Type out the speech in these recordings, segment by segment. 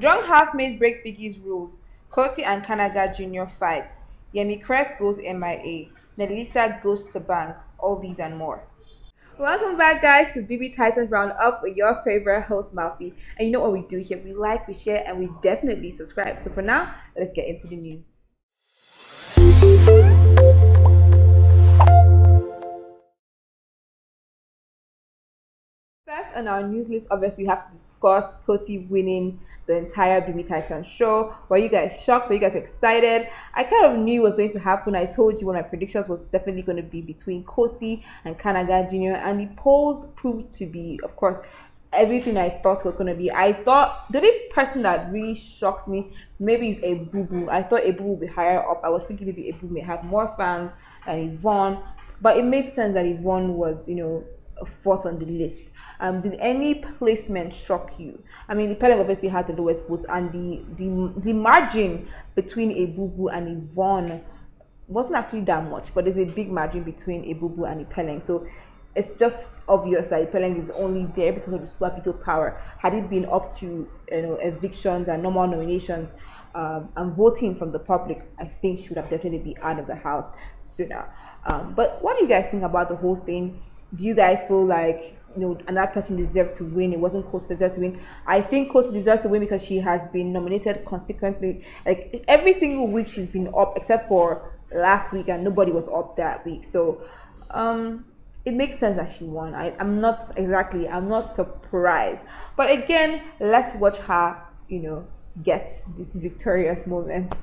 Drunk housemate breaks Biggie's rules. Khosi and Kanaga Jr. fights. Yemi Crest goes MIA. Nelisa goes to bank. All these and more. Welcome back, guys, to BB Titans Roundup with your favorite host, Malfi. And you know what we do here? We like, we share, and we definitely subscribe. So for now, let's get into the news. First on our news list, obviously, we have to discuss Percy winning the entire BB Titans show. Were you guys shocked? Were you guys excited? I kind of knew it was going to happen. I told you one of my predictions was definitely going to be between Khosi and Kanaga Jr. And the polls proved to be, of course, everything I thought was going to be. I thought the only person that really shocked me maybe is a Boo Boo. I thought a Boo would be higher up. I was thinking maybe a Boo may have more fans than Yvonne, but it made sense that Yvonne was, fourth on the list. Did any placement shock you? I mean, the Peleng obviously had the lowest votes, and the margin between a Boo Boo and Yvonne wasn't actually that much, but there's a big margin between a Boo Boo and a Peleng. So it's just obvious that Peleng is only there because of the super veto power. Had it been up to evictions and normal nominations and voting from the public, I think she would have definitely been out of the house sooner. But what do you guys think about the whole thing? Do you guys feel like another person deserved to win? It wasn't Khosi deserved to win. I think Khosi deserves to win because she has been nominated consequently. Like every single week she's been up except for last week, and nobody was up that week. So it makes sense that she won. I'm not surprised. But again, let's watch her, get this victorious moment.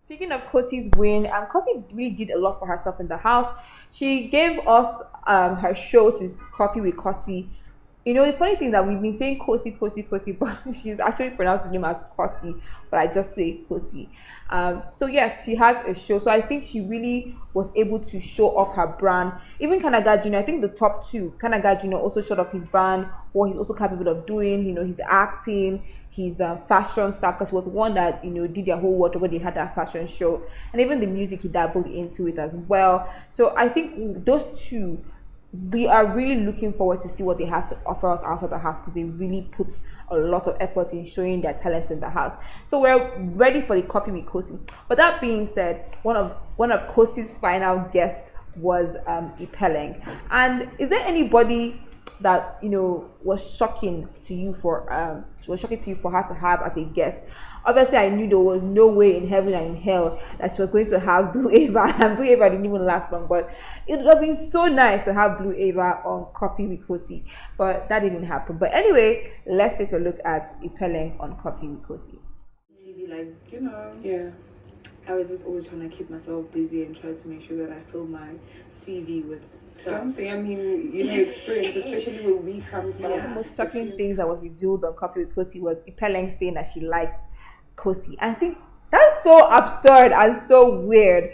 Speaking of Khosi's win, Khosi really did a lot for herself in the house. She gave us her show, which is Coffee with Khosi. The funny thing that we've been saying Khosi, but she's actually pronounced the name as Khosi, but I just say Khosi. So yes, she has a show. So I think she really was able to show off her brand. Even Kanaga Jr., I think the top two, Kanaga Jr. also showed off his brand, what he's also capable of doing. He's acting, he's a fashion star, because he was one that, did their whole wardrobe when they had that fashion show. And even the music, he dabbled into it as well. So I think those two, we are really looking forward to see what they have to offer us outside the house, because they really put a lot of effort in showing their talents in the house. So we're ready for the Coffee with Khosi. But that being said, one of Khosi's final guests was Ipeleng. And is there anybody that was shocking to you for her to have as a guest? Obviously, I knew there was no way in heaven and in hell that she was going to have Blue Ava, and Blue Ava didn't even last long. But it would have been so nice to have Blue Ava on Coffee with Khosi, but that didn't happen. But anyway, let's take a look at Ipeleng on Coffee with Khosi. TV, yeah. I was just always trying to keep myself busy and try to make sure that I fill my CV with something. I mean, experience, especially when we come from. One of the most shocking things that was revealed on Coffee with Khosi was Ipeleng saying that she likes Khosi. And I think that's so absurd and so weird.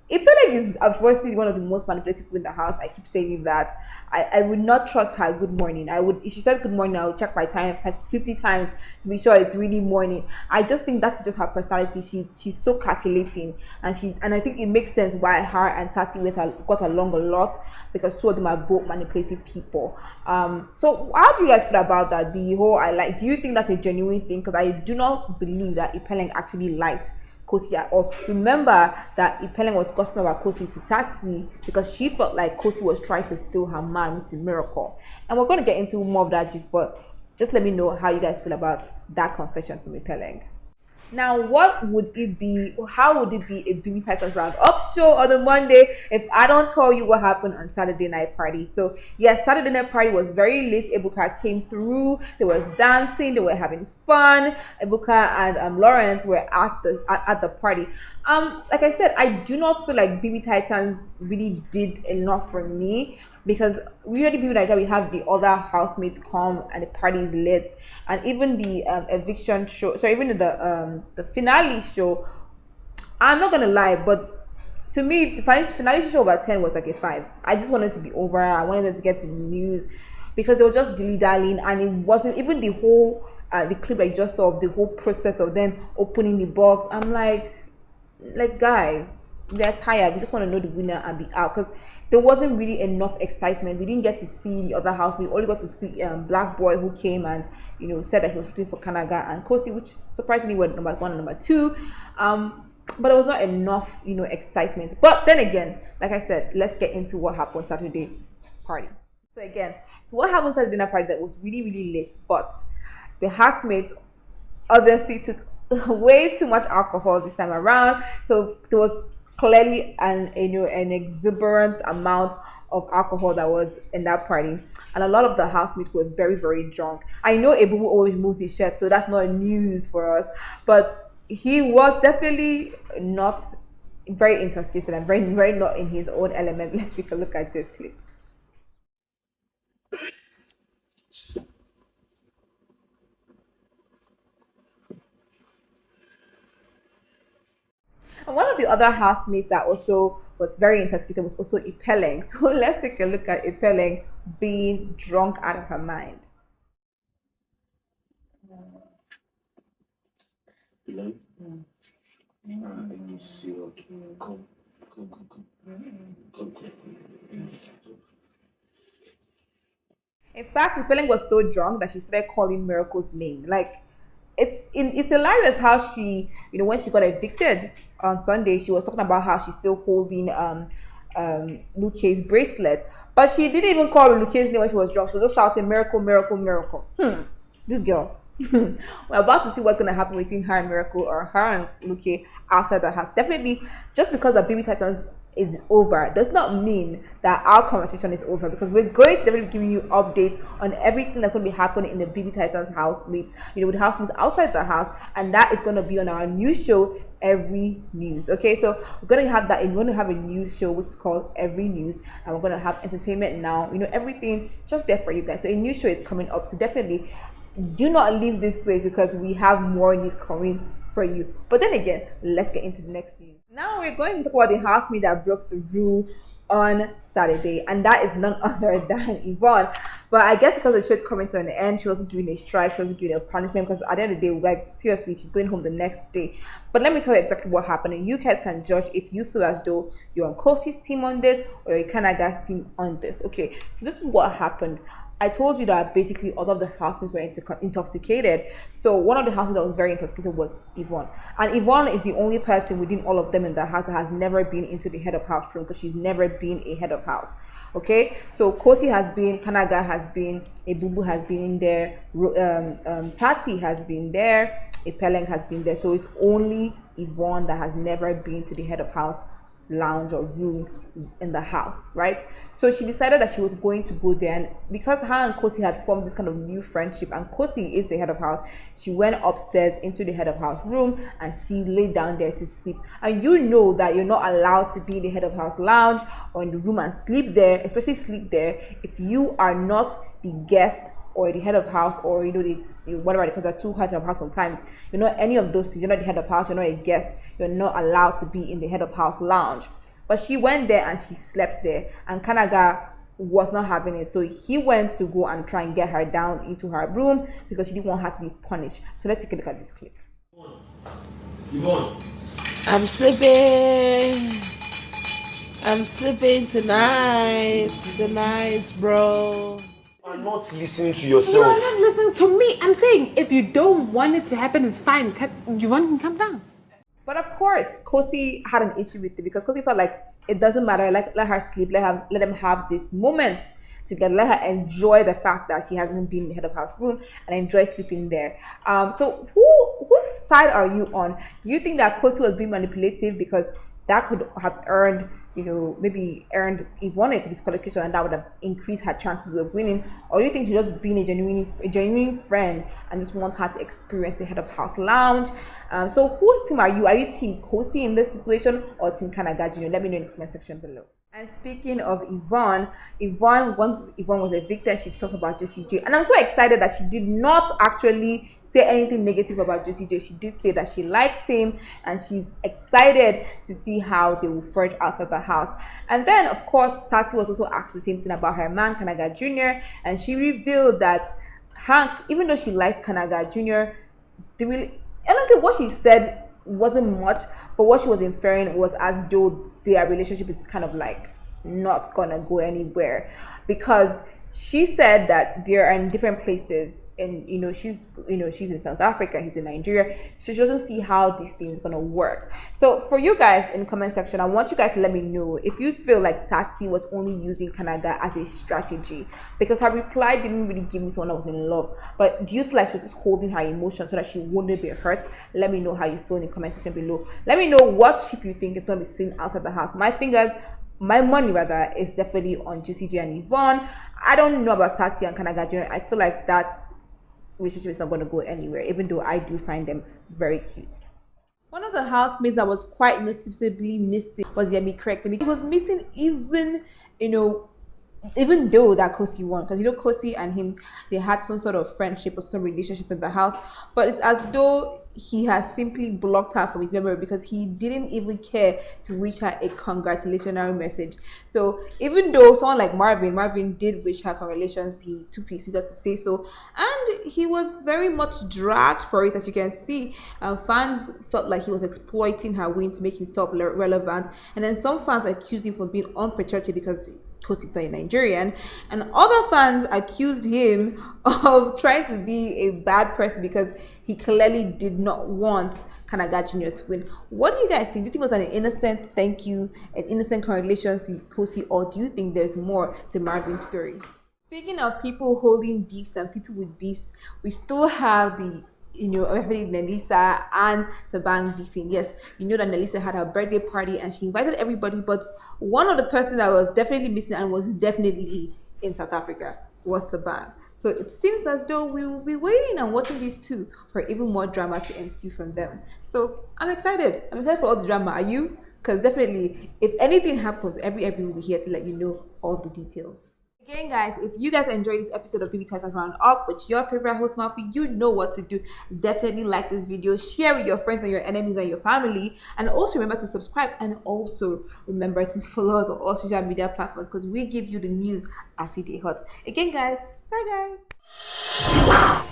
Ipeleng is unfortunately one of the most manipulative people in the house. I keep saying that. I would not trust her good morning. If she said good morning, I would check my time 50 times to be sure it's really morning. I just think that's just her personality. She's so calculating, and I think it makes sense why her and Tati got along a lot, because two of them are both manipulative people. So how do you guys feel about that? Do you think that's a genuine thing? Because I do not believe that Ipeleng actually liked Khosi, or remember that Ipeleng was gossiping about Khosi to Tati because she felt like Khosi was trying to steal her man, which is a miracle. And we're going to get into more of that but just let me know how you guys feel about that confession from Ipeleng. Now, what would it be, or how would it be a BB Titans Roundup show on a Monday if I don't tell you what happened on Saturday night party? So, yes, Saturday night party was very late. Ebuka came through. There was dancing. They were having fun. Ebuka and Lawrence were at the party. Like I said, I do not feel like BB Titans really did enough for me, because usually people like that, we have the other housemates come and the party is lit, and even the eviction show, so even the finale show, I'm not gonna lie, but to me the finale show over 10 was like a 5. I just wanted it to be over. I wanted them to get the news, because they were just dilly-dallying, and it wasn't even the whole the clip I just saw of the whole process of them opening the box. I'm like guys, they're tired. We just want to know the winner and be out, because there wasn't really enough excitement. We didn't get to see the other house. We only got to see Black Boy, who came and said that he was rooting for Kanaga and Khosi, which surprisingly were number 1 and number 2. But there was not enough excitement. But then again, like I said, let's get into what happened Saturday party. So what happened Saturday dinner party that was really, really late, but the housemates obviously took way too much alcohol this time around. So there was clearly an exuberant amount of alcohol that was in that party, and a lot of the housemates were very, very drunk. I know Ebubu always moves his shirt, so that's not news for us, but he was definitely not very intoxicated and very, very not in his own element. Let's take a look at this clip. And one of the other housemates that also was very intoxicated was also Ipeleng. So let's take a look at Ipeleng being drunk out of her mind. In fact, Ipeleng was so drunk that she started calling Miracle's name. Like, it's hilarious how she, when she got evicted on Sunday, she was talking about how she's still holding Luce's bracelet, but she didn't even call Luce's name when she was drunk. She was just shouting Miracle, Miracle, Miracle. This girl. We're about to see what's going to happen between her and Miracle, or her and Luce outside the house. Definitely, just because the BB Titans is over does not mean that our conversation is over, because we're going to definitely be giving you updates on everything that's going to be happening in the BB Titans housemates, with the housemates outside the house, and that is going to be on our new show, Every News. Okay, so we're going to have that, and we're going to have a new show which is called Every News, and we're going to have entertainment now, everything just there for you guys. So a new show is coming up, so definitely do not leave this place, because we have more news coming for you. But then again, let's get into the next news. Now we're going to talk about the housemate that broke the rule on Saturday, and that is none other than Yvonne. But I guess because the show is coming to an end, she wasn't doing a strike, she wasn't giving a punishment, because at the end of the day, like, seriously, she's going home the next day. But let me tell you exactly what happened, and you guys can judge if you feel as though you're on Khosi's team on this or you're Kanaga's team on this. Okay, so this is what happened. I told you that basically all of the housemates were intoxicated. So one of the housemates that was very intoxicated was Yvonne. And Yvonne is the only person within all of them in the house that has never been into the head of house room, because she's never been a head of house. Okay, so Khosi has been, Kanaga has been, Ebubu has been in there, Tati has been there, Ipeleng has been there. So it's only Yvonne that has never been to the head of house lounge or room in the house, right? So she decided that she was going to go there, and because her and Khosi had formed this kind of new friendship, and Khosi is the head of house, she went upstairs into the head of house room and she laid down there to sleep. And you know that you're not allowed to be in the head of house lounge or in the room and sleep there, especially sleep there, if you are not the guest or the head of house, or whatever, because they're two head of house sometimes. You're not any of those things. You're not the head of house, you're not a guest, you're not allowed to be in the head of house lounge. But she went there and she slept there, and Kanaga was not having it. So he went to go and try and get her down into her room, because she didn't want her to be punished. So let's take a look at this clip. Yvonne. I'm sleeping tonight. Good night, bro. You are not listening to You yourself. are not listening to me. I'm saying if you don't want it to happen, it's fine. Yvonne can come down. But of course, Khosi had an issue with it, because Khosi felt like it doesn't matter. Like, let her sleep. Let them have this moment together. Let her enjoy the fact that she hasn't been in the head of house room and enjoy sleeping there. So whose side are you on? Do you think that Khosi was being manipulative, because that could have earned, maybe earned Yvonne a disqualification, and that would have increased her chances of winning? Or do you think she's just being a genuine friend and just wants her to experience the head of house lounge? So whose team are you? Are you team Khosi in this situation, or team Kanaga Jr.? Let me know in the comment section below. And speaking of Yvonne, once Yvonne was evicted, she talked about Jessie J. And I'm so excited that she did not actually say anything negative about Jessie J. She did say that she likes him and she's excited to see how they will forge outside the house. And then, of course, Tati was also asked the same thing about her man, Kanaga Jr. And she revealed that Hank, even though she likes Kanaga Jr., honestly, what she said wasn't much, but what she was inferring was as though their relationship is kind of like not gonna go anywhere, because she said that they're in different places, and she's in South Africa, he's in Nigeria, so she doesn't see how these things gonna work. So for you guys in the comment section, I want you guys to let me know if you feel like Tati was only using Kanaga as a strategy, because her reply didn't really give me someone that was in love. But do you feel like she was just holding her emotions so that she wouldn't be hurt? Let me know how you feel in the comment section below. Let me know what ship you think is gonna be seen outside the house. My money rather is definitely on GCG and Yvonne. I don't know about Tati and Kanaga Jr. I feel like that relationship is not going to go anywhere, even though I do find them very cute. One of the housemates that was quite noticeably missing was Yemi Correct. He was missing even though that Khosi won, because Khosi and him, they had some sort of friendship or some relationship in the house, but it's as though he has simply blocked her from his memory, because he didn't even care to wish her a congratulatory message. So even though someone like Marvin did wish her congratulations, he took to his Twitter to say so, and he was very much dragged for it, as you can see. Fans felt like he was exploiting her win to make himself relevant, and then some fans accused him of being unpatriotic because Khosi is not Nigerian, and other fans accused him of trying to be a bad person because he clearly did not want Kanaga Jr. to win. What do you guys think? Do you think it was an innocent thank you, an innocent congratulations to Khosi, or do you think there's more to Marvin's story? Speaking of people holding beefs and people with beefs, we still have the Nelisa and Tabang beefing. Yes, that Nelisa had her birthday party and she invited everybody, but one of the persons that was definitely missing and was definitely in South Africa was Tabang. So it seems as though we will be waiting and watching these two for even more drama to ensue from them. So I'm excited. I'm excited for all the drama. Are you? Because definitely, if anything happens, every will be here to let you know all the details. Again, guys, if you guys enjoyed this episode of BBTITANS Round Up with your favorite host, Marvin, you know what to do. Definitely like this video, share with your friends and your enemies and your family, and also remember to subscribe, and also remember to follow us on all social media platforms, because we give you the news as it is hot. Again, guys, bye guys.